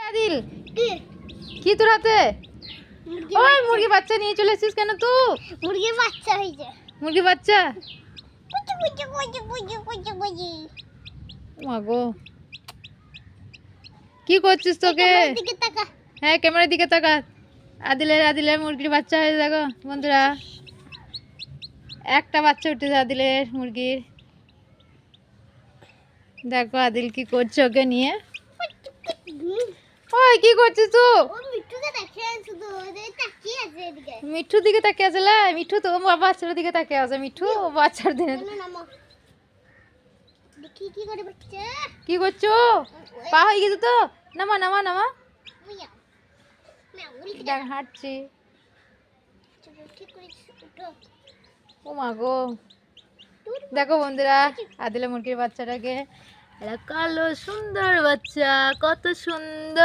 আদিল কি তোর হাতে? ওই মুরগি বাচ্চা নিয়ে চলে এসেছিস কেন তুই? মুরগির বাচ্চা হয়েছে। মুরগি বাচ্চা মাগো কি করছিস তোকে? হ্যাঁ ক্যামেরার দিকে তাকা। আদিলের মুরগির বাচ্চা হয়েছে দেখো বন্ধুরা, একটা বাচ্চা উঠেছে আদিলের মুরগির। দেখো আদিল কি করছে ওকে নিয়ে। ওই কি করছিস তুই? মিঠুর দিকে তাকিয়ে আছে। মিঠু তো বাচ্চার দিকে তাকিয়ে আছে। মিঠু বাচ্চার দিকে কি করছো? পা হয়ে গেছে তো, নামা নামা নামা। দেখ হাঁটছি। ও মা গো, দেখো বন্ধুরা আদিলের মুরগির বাচ্চাটাকে, কালো সুন্দর বাচ্চা, কত সুন্দর।